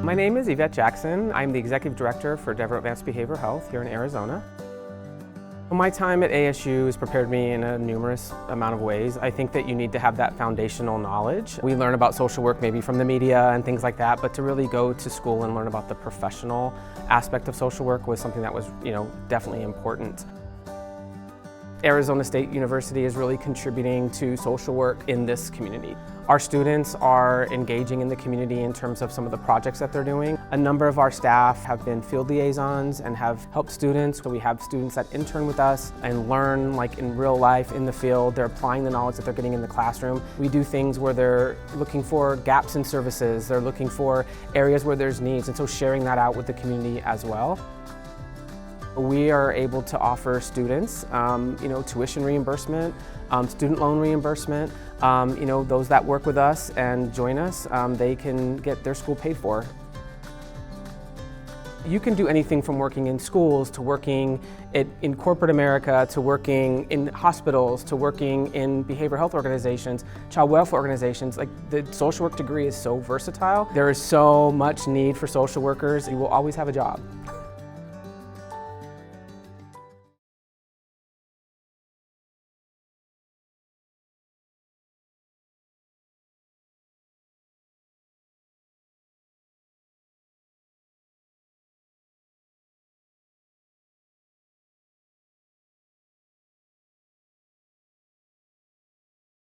My name is Yvette Jackson. I'm the Executive Director for Devereux Advanced Behavioral Health here in Arizona. My time at ASU has prepared me in a numerous amount of ways. I think that you need to have that foundational knowledge. We learn about social work maybe from the media and things like that, but to really go to school and learn about the professional aspect of social work was something that was, definitely important. Arizona State University is really contributing to social work in this community. Our students are engaging in the community in terms of some of the projects that they're doing. A number of our staff have been field liaisons and have helped students. So we have students that intern with us and learn like in real life in the field. They're applying the knowledge that they're getting in the classroom. We do things where they're looking for gaps in services. They're looking for areas where there's needs, and so sharing that out with the community as well. We are able to offer students, tuition reimbursement, student loan reimbursement. Those that work with us and join us, they can get their school paid for. You can do anything from working in schools to working in corporate America to working in hospitals to working in behavioral health organizations, child welfare organizations. Like the social work degree is so versatile. There is so much need for social workers. You will always have a job.